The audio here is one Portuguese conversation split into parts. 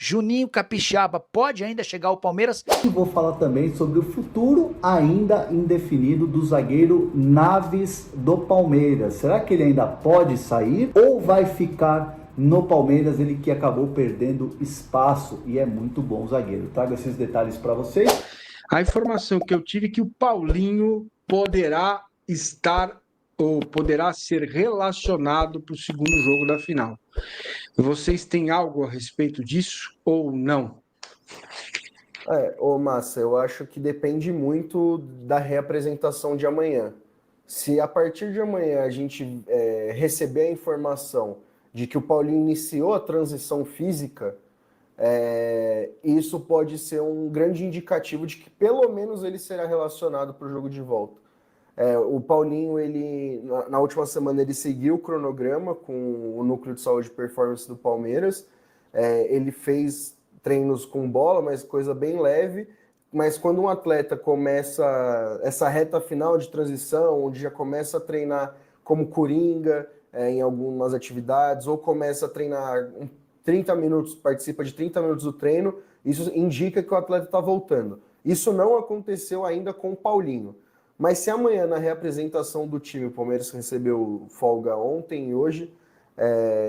Juninho Capixaba, pode ainda chegar ao Palmeiras? E vou falar também sobre o futuro ainda indefinido do zagueiro Naves do Palmeiras. Será que ele ainda pode sair ou vai ficar no Palmeiras, ele que acabou perdendo espaço e é muito bom zagueiro? Trago esses detalhes para vocês. A informação que eu tive é que o Paulinho poderá estar ou poderá ser relacionado para o segundo jogo da final. Vocês têm algo a respeito disso ou não? Massa, eu acho que depende muito da reapresentação de amanhã. Se a partir de amanhã a gente receber a informação de que o Paulinho iniciou a transição física, isso pode ser um grande indicativo de que pelo menos ele será relacionado para o jogo de volta. O Paulinho, na última semana, ele seguiu o cronograma com o Núcleo de Saúde e Performance do Palmeiras. Ele fez treinos com bola, mas coisa bem leve. Mas quando um atleta começa essa reta final de transição, onde já começa a treinar como coringa em algumas atividades, ou começa a treinar 30 minutos, participa de 30 minutos do treino, isso indica que o atleta está voltando. Isso não aconteceu ainda com o Paulinho. Mas se amanhã, na reapresentação do time, o Palmeiras recebeu folga ontem e hoje,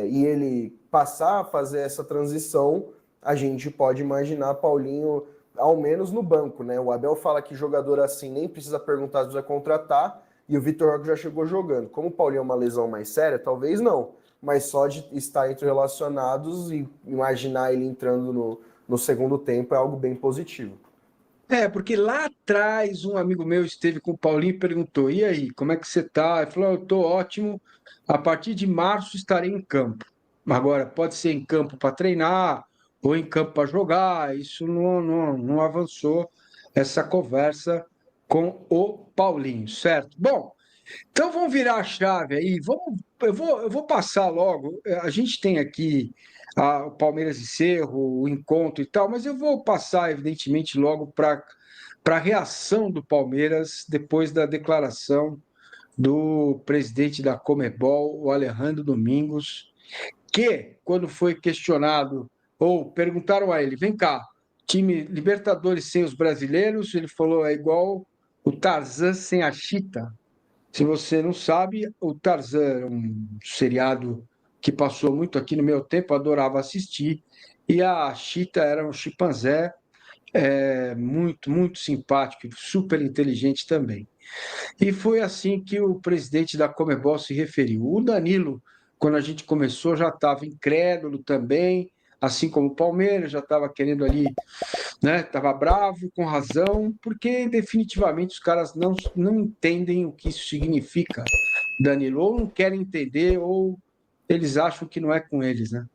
e ele passar a fazer essa transição, a gente pode imaginar Paulinho, ao menos no banco, né? O Abel fala que jogador assim nem precisa perguntar se precisa contratar, e o Vitor Roque já chegou jogando. Como o Paulinho é uma lesão mais séria, talvez não. Mas só de estar entre relacionados e imaginar ele entrando no segundo tempo é algo bem positivo. Porque lá atrás um amigo meu esteve com o Paulinho e perguntou: e aí, como é que você está? Ele falou: eu estou ótimo, a partir de março estarei em campo. Agora, pode ser em campo para treinar ou em campo para jogar, isso não avançou essa conversa com o Paulinho, certo? Bom, então vamos virar a chave aí, eu vou passar logo, a gente tem aqui o Palmeiras e Cerro, o encontro e tal, mas eu vou passar, evidentemente, logo para a reação do Palmeiras depois da declaração do presidente da Conmebol, o Alejandro Domingos, que, quando foi questionado, ou perguntaram a ele, vem cá, time Libertadores sem os brasileiros, ele falou, é igual o Tarzan sem a Chita. Se você não sabe, o Tarzan era um seriado que passou muito aqui no meu tempo, eu adorava assistir, e a Chita era um chimpanzé muito, muito simpático, super inteligente também. E foi assim que o presidente da Conmebol se referiu. O Danilo, quando a gente começou, já estava incrédulo também, assim como o Palmeiras, já estava querendo ali, né? Estava bravo, com razão, porque definitivamente os caras não entendem o que isso significa, Danilo, ou não querem entender, ou eles acham que não é com eles, né?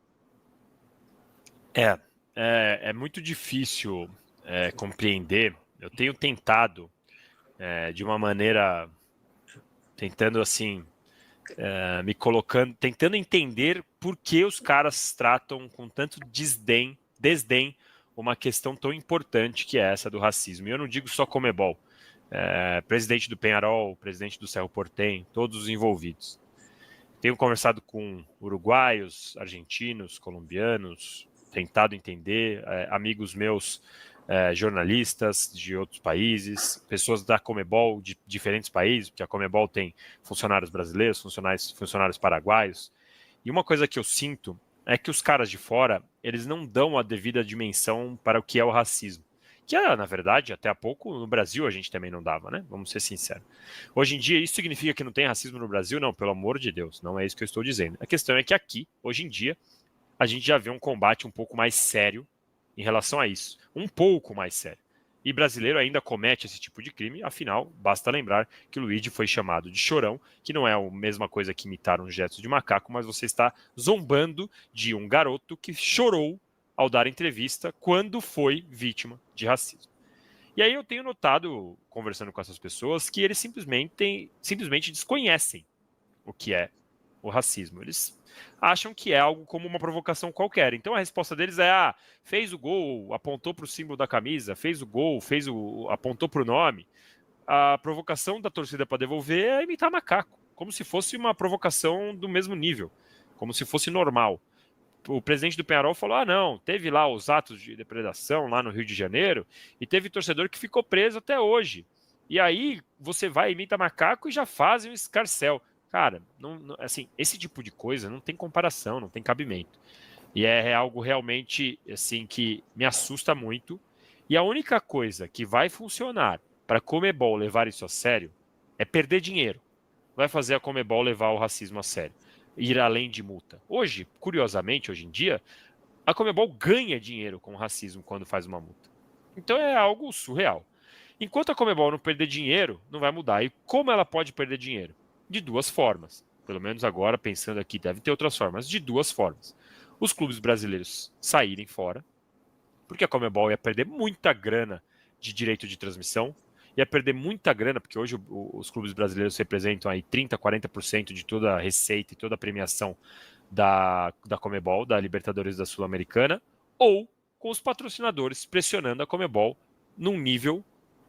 É muito difícil compreender. Eu tenho tentado, de uma maneira, tentando assim, me colocando, tentando entender por que os caras tratam com tanto desdém uma questão tão importante que é essa do racismo. E eu não digo só Conmebol, presidente do Peñarol, presidente do Cerro Porteño, todos os envolvidos. Tenho conversado com uruguaios, argentinos, colombianos, tentado entender, amigos meus, jornalistas de outros países, pessoas da Conmebol de diferentes países, porque a Conmebol tem funcionários brasileiros, funcionários paraguaios. E uma coisa que eu sinto é que os caras de fora, eles não dão a devida dimensão para o que é o racismo. Que, na verdade, até há pouco, no Brasil a gente também não dava, né? Vamos ser sinceros. Hoje em dia, isso significa que não tem racismo no Brasil? Não, pelo amor de Deus, não é isso que eu estou dizendo. A questão é que aqui, hoje em dia, a gente já vê um combate um pouco mais sério em relação a isso. Um pouco mais sério. E brasileiro ainda comete esse tipo de crime, afinal, basta lembrar que o Luigi foi chamado de chorão, que não é a mesma coisa que imitar um gesto de macaco, mas você está zombando de um garoto que chorou ao dar entrevista quando foi vítima de racismo. E aí eu tenho notado, conversando com essas pessoas, que eles simplesmente desconhecem o que é o racismo. Eles acham que é algo como uma provocação qualquer. Então a resposta deles é: fez o gol, apontou para o símbolo da camisa, fez o gol, apontou para o nome. A provocação da torcida para devolver é imitar macaco, como se fosse uma provocação do mesmo nível, como se fosse normal. o presidente do Peñarol falou, ah não, teve lá os atos de depredação lá no Rio de Janeiro e teve torcedor que ficou preso até hoje. E aí você vai, imita macaco e já fazem um escarcéu. Cara, assim, esse tipo de coisa não tem comparação, não tem cabimento. E é algo realmente assim que me assusta muito. E a única coisa que vai funcionar para a Conmebol levar isso a sério é perder dinheiro. Vai fazer a Conmebol levar o racismo a sério, ir além de multa. Hoje, curiosamente, hoje em dia, a Conmebol ganha dinheiro com o racismo quando faz uma multa. Então é algo surreal. Enquanto a Conmebol não perder dinheiro, não vai mudar. E como ela pode perder dinheiro? De duas formas. Pelo menos agora, pensando aqui, deve ter outras formas. De duas formas. Os clubes brasileiros saírem fora, porque a Conmebol ia perder muita grana de direito de transmissão, ia perder muita grana, porque hoje os clubes brasileiros representam aí 30%, 40% de toda a receita e toda a premiação da Conmebol, da Libertadores da Sul-Americana, ou com os patrocinadores pressionando a Conmebol num nível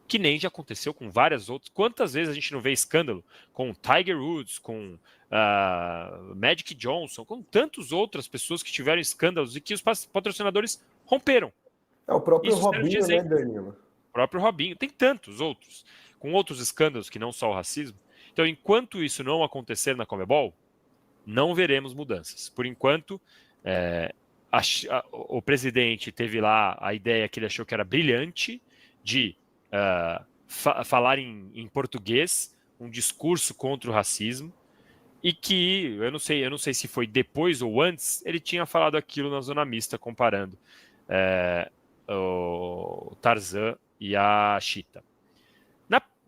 que nem já aconteceu com várias outras. Quantas vezes a gente não vê escândalo com Tiger Woods, com Magic Johnson, com tantas outras pessoas que tiveram escândalos e que os patrocinadores romperam. É o próprio Isso serve de Robinho, né, exemplo. Danilo? O próprio Robinho. Tem tantos outros, com outros escândalos que não só o racismo. Então, enquanto isso não acontecer na Conmebol, não veremos mudanças. Por enquanto, o presidente teve lá a ideia que ele achou que era brilhante de falar em português, um discurso contra o racismo, e que, eu não sei se foi depois ou antes, ele tinha falado aquilo na Zona Mista, comparando o Tarzan e a Cheetah.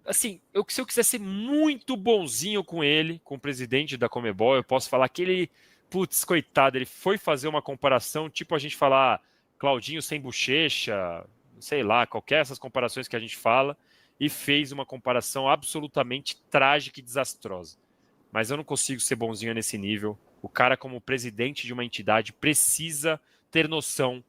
Assim, se eu quiser ser muito bonzinho com ele, com o presidente da Conmebol, eu posso falar que ele, putz, coitado, ele foi fazer uma comparação, tipo a gente falar Claudinho sem bochecha, sei lá, qualquer essas comparações que a gente fala, e fez uma comparação absolutamente trágica e desastrosa. Mas eu não consigo ser bonzinho nesse nível. O cara, como presidente de uma entidade, precisa ter noção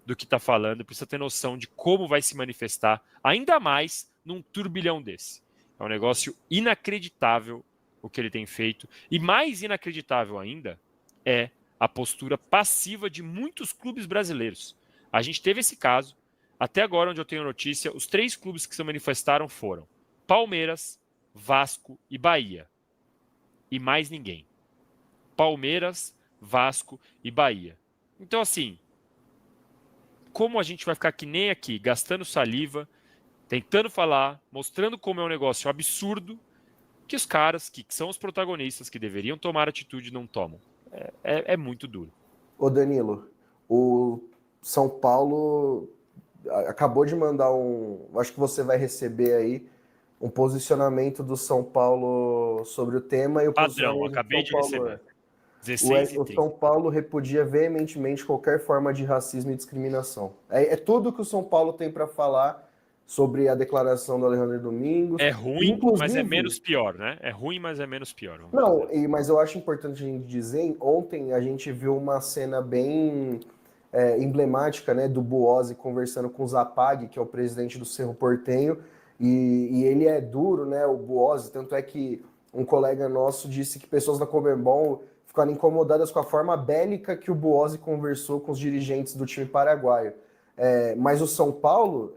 do que está falando, precisa ter noção de como vai se manifestar, ainda mais num turbilhão desse. É um negócio inacreditável o que ele tem feito, e mais inacreditável ainda é a postura passiva de muitos clubes brasileiros. A gente teve esse caso, até agora onde eu tenho notícia, os 3 clubes que se manifestaram foram Palmeiras, Vasco e Bahia. E mais ninguém. Palmeiras, Vasco e Bahia. Então, assim, como a gente vai ficar que nem aqui, gastando saliva, tentando falar, mostrando como é um negócio absurdo, que os caras, que são os protagonistas, que deveriam tomar atitude, não tomam. É muito duro. Ô Danilo, o São Paulo acabou de mandar acho que você vai receber aí um posicionamento do São Paulo sobre o tema. E o Padrão, acabei de receber. 16 o São Paulo repudia veementemente qualquer forma de racismo e discriminação. É tudo que o São Paulo tem para falar sobre a declaração do Alejandro Domingos. É ruim, inclusive, mas é menos pior, né? É ruim, mas é menos pior. Não, mas eu acho importante a gente dizer, ontem a gente viu uma cena bem emblemática, né, do Buozzi conversando com o Zapag, que é o presidente do Cerro Porteño, e ele é duro, né, o Buozzi, tanto é que um colega nosso disse que pessoas da Conmebol ficaram incomodadas com a forma bélica que o Buozzi conversou com os dirigentes do time paraguaio. Mas o São Paulo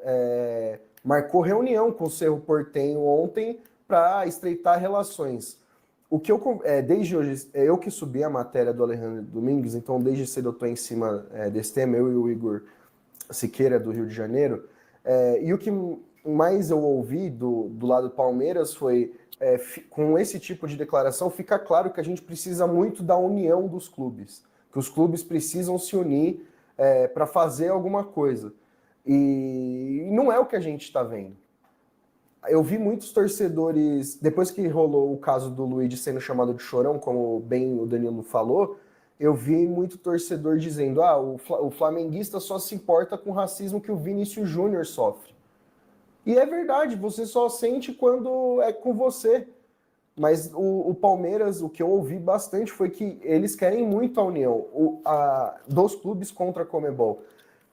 marcou reunião com o Cerro Porteño ontem para estreitar relações. O que desde hoje, eu que subi a matéria do Alejandro Domingues, então desde cedo eu estou em cima desse tema, eu e o Igor Siqueira, do Rio de Janeiro, e o que mais eu ouvi do lado do Palmeiras foi, com esse tipo de declaração, fica claro que a gente precisa muito da união dos clubes, que os clubes precisam se unir para fazer alguma coisa. E não é o que a gente está vendo. Eu vi muitos torcedores, depois que rolou o caso do Luigi sendo chamado de chorão, como bem o Danilo falou, eu vi muito torcedor dizendo, o flamenguista só se importa com o racismo que o Vinícius Júnior sofre. E é verdade, você só sente quando é com você. Mas o Palmeiras, o que eu ouvi bastante foi que eles querem muito a união dos clubes contra a Conmebol.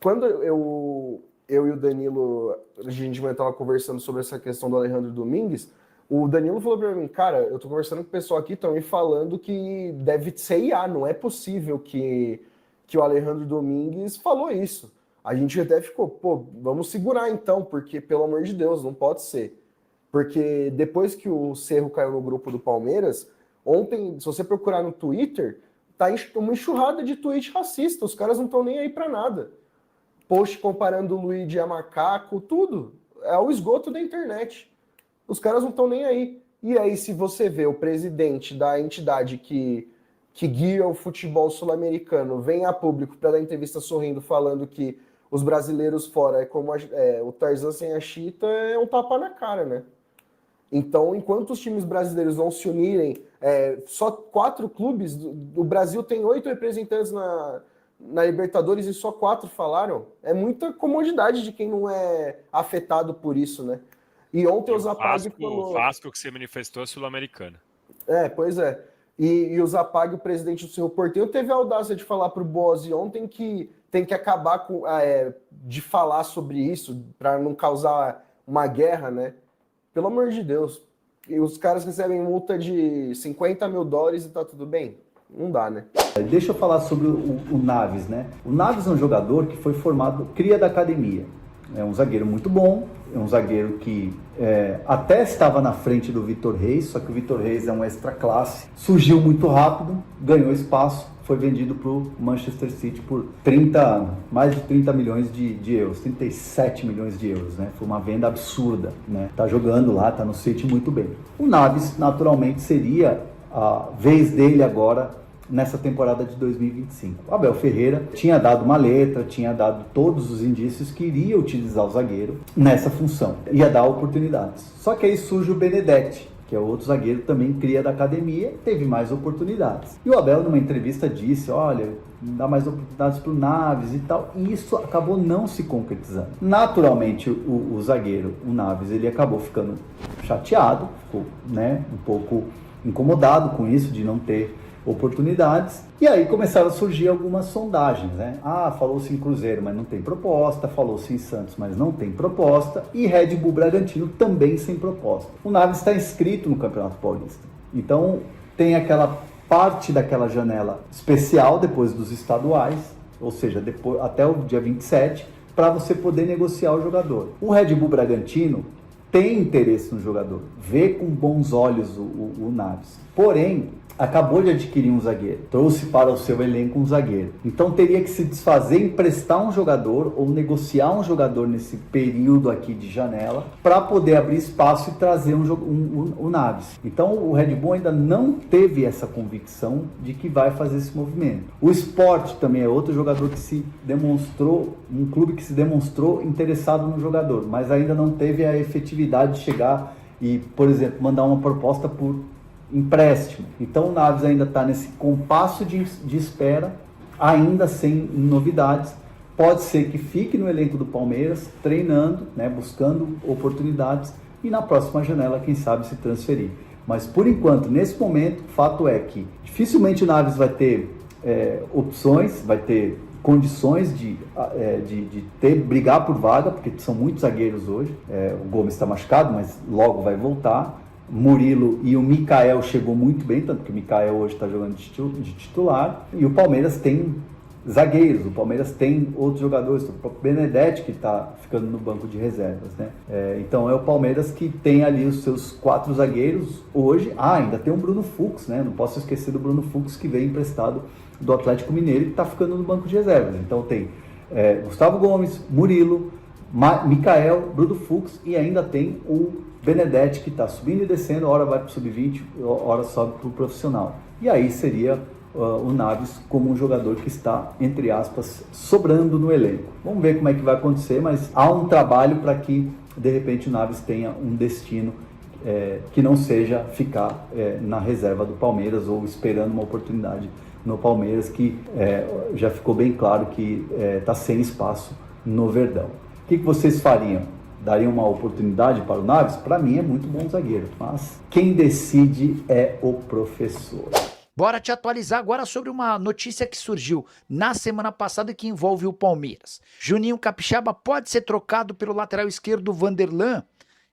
Quando eu e o Danilo, a gente estava conversando sobre essa questão do Alejandro Domingues, o Danilo falou para mim, cara, eu tô conversando com o pessoal aqui, estão me falando que deve ser IA, não é possível que que o Alejandro Domingues falou isso. A gente até ficou, pô, vamos segurar então, porque, pelo amor de Deus, não pode ser. Porque depois que o Cerro caiu no grupo do Palmeiras, ontem, se você procurar no Twitter, tá uma enxurrada de tweet racista, os caras não estão nem aí para nada. Post comparando o Luigi a macaco, tudo. É o esgoto da internet. Os caras não estão nem aí. E aí, se você vê o presidente da entidade que guia o futebol sul-americano vem a público para dar entrevista sorrindo, falando que os brasileiros fora é como o Tarzan sem a Chita, é um tapa na cara, né? Então, enquanto os times brasileiros não se unirem, só 4 clubes, o Brasil tem 8 representantes na Libertadores e só 4 falaram. É muita comodidade de quem não é afetado por isso, né? E ontem o Zapag falou... O Vasco que se manifestou é sul-americana. Pois é. E o Zapag, o presidente do Cerro Porteño, teve a audácia de falar para o Bozzi ontem que tem que acabar de falar sobre isso para não causar uma guerra, né? Pelo amor de Deus. E os caras recebem multa de $50 mil e tá tudo bem? Não dá, né? Deixa eu falar sobre o Naves, né? O Naves é um jogador que foi formado, cria da academia. É um zagueiro muito bom, é um zagueiro que até estava na frente do Vitor Reis, só que o Vitor Reis é um extra classe. Surgiu muito rápido, ganhou espaço, foi vendido para o Manchester City por mais de 30 milhões de euros, 37 milhões de euros, né? Foi uma venda absurda, né? Tá jogando lá, tá no City muito bem. O Naves, naturalmente, seria a vez dele agora nessa temporada de 2025. O Abel Ferreira tinha dado uma letra, tinha dado todos os indícios que iria utilizar o zagueiro nessa função, ia dar oportunidades. Só que aí surge o Benedetti, que é outro zagueiro que também cria da academia, teve mais oportunidades. E o Abel, numa entrevista, disse, olha, dá mais oportunidades para o Naves e tal, e isso acabou não se concretizando. Naturalmente, o zagueiro, o Naves, ele acabou ficando chateado, ficou, né, um pouco incomodado com isso, de não ter oportunidades, e aí começaram a surgir algumas sondagens, né? Falou-se em Cruzeiro, mas não tem proposta, falou-se em Santos, mas não tem proposta, e Red Bull Bragantino também sem proposta. O Naves está inscrito no Campeonato Paulista, então tem aquela parte daquela janela especial depois dos estaduais, ou seja, depois, até o dia 27, para você poder negociar o jogador. O Red Bull Bragantino tem interesse no jogador, vê com bons olhos o Naves, porém acabou de adquirir um zagueiro, trouxe para o seu elenco um zagueiro. Então teria que se desfazer, emprestar um jogador ou negociar um jogador nesse período aqui de janela para poder abrir espaço e trazer o Naves. Então o Red Bull ainda não teve essa convicção de que vai fazer esse movimento. O Sport também é outro jogador que se demonstrou, um clube que se demonstrou interessado no jogador, mas ainda não teve a efetividade de chegar e, por exemplo, mandar uma proposta por empréstimo. Então o Naves ainda está nesse compasso de espera, ainda sem novidades. Pode ser que fique no elenco do Palmeiras, treinando, né, buscando oportunidades e na próxima janela, quem sabe, se transferir. Mas por enquanto, nesse momento, o fato é que dificilmente o Naves vai ter opções, vai ter condições de brigar por vaga, porque são muitos zagueiros hoje. O Gomes está machucado, mas logo vai voltar. Murilo e o Mikael chegou muito bem, tanto que o Mikael hoje está jogando de titular, e o Palmeiras tem zagueiros, o Palmeiras tem outros jogadores, o próprio Benedetti que está ficando no banco de reservas, né? Então é o Palmeiras que tem ali os seus 4 zagueiros hoje. Ainda tem o Bruno Fux, né? Não posso esquecer do Bruno Fux, que veio emprestado do Atlético Mineiro e que está ficando no banco de reservas. Então tem Gustavo Gomes, Murilo, Mikael, Bruno Fux, e ainda tem o Benedetti, que está subindo e descendo, hora vai para o sub-20, hora sobe para o profissional. E aí seria o Naves como um jogador que está, entre aspas, sobrando no elenco. Vamos ver como é que vai acontecer, mas há um trabalho para que, de repente, o Naves tenha um destino que não seja ficar na reserva do Palmeiras ou esperando uma oportunidade no Palmeiras, que já ficou bem claro que está sem espaço no Verdão. O que vocês fariam? Daria uma oportunidade para o Naves? Para mim é muito bom zagueiro, mas quem decide é o professor. Bora te atualizar agora sobre uma notícia que surgiu na semana passada e que envolve o Palmeiras. Juninho Capixaba pode ser trocado pelo lateral esquerdo Vanderlan.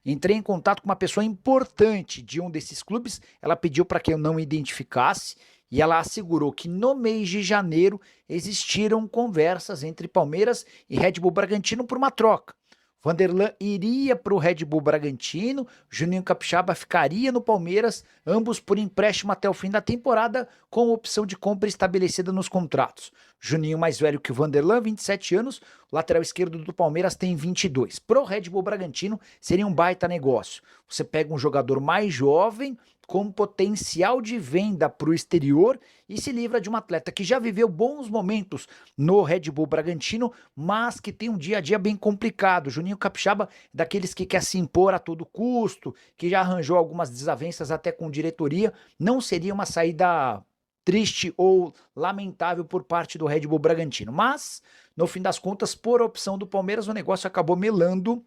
Entrei em contato com uma pessoa importante de um desses clubes, ela pediu para que eu não identificasse e ela assegurou que no mês de janeiro existiram conversas entre Palmeiras e Red Bull Bragantino por uma troca. Vanderlan iria para o Red Bull Bragantino, Juninho Capixaba ficaria no Palmeiras, ambos por empréstimo até o fim da temporada, com opção de compra estabelecida nos contratos. Juninho mais velho que o Vanderlan, 27 anos, o lateral esquerdo do Palmeiras tem 22. Pro Red Bull Bragantino seria um baita negócio. Você pega um jogador mais jovem, com potencial de venda para o exterior e se livra de um atleta que já viveu bons momentos no Red Bull Bragantino, mas que tem um dia a dia bem complicado. Juninho Capixaba, daqueles que quer se impor a todo custo, que já arranjou algumas desavenças até com diretoria, não seria uma saída triste ou lamentável por parte do Red Bull Bragantino. Mas, no fim das contas, por opção do Palmeiras, o negócio acabou melando.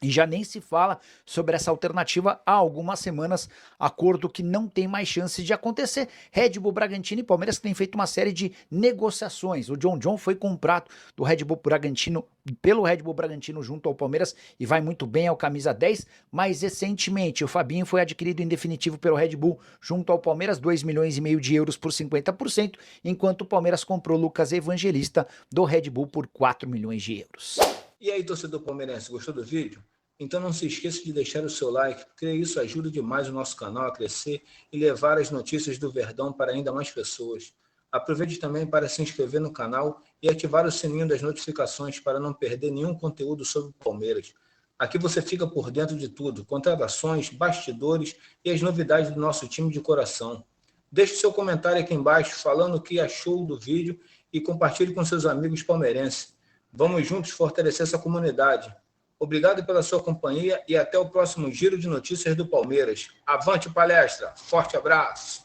E já nem se fala sobre essa alternativa há algumas semanas, acordo que não tem mais chance de acontecer. Red Bull Bragantino e Palmeiras têm feito uma série de negociações. O John foi comprado do Red Bull Bragantino pelo Red Bull Bragantino junto ao Palmeiras e vai muito bem ao camisa 10, mas recentemente o Fabinho foi adquirido em definitivo pelo Red Bull junto ao Palmeiras, 2,5 milhões de euros por 50%, enquanto o Palmeiras comprou Lucas Evangelista do Red Bull por 4 milhões de euros. E aí, torcedor palmeirense, gostou do vídeo? Então não se esqueça de deixar o seu like, porque isso ajuda demais o nosso canal a crescer e levar as notícias do Verdão para ainda mais pessoas. Aproveite também para se inscrever no canal e ativar o sininho das notificações para não perder nenhum conteúdo sobre o Palmeiras. Aqui você fica por dentro de tudo, contratações, bastidores e as novidades do nosso time de coração. Deixe seu comentário aqui embaixo falando o que achou do vídeo e compartilhe com seus amigos palmeirenses. Vamos juntos fortalecer essa comunidade. Obrigado pela sua companhia e até o próximo Giro de Notícias do Palmeiras. Avante palestra! Forte abraço!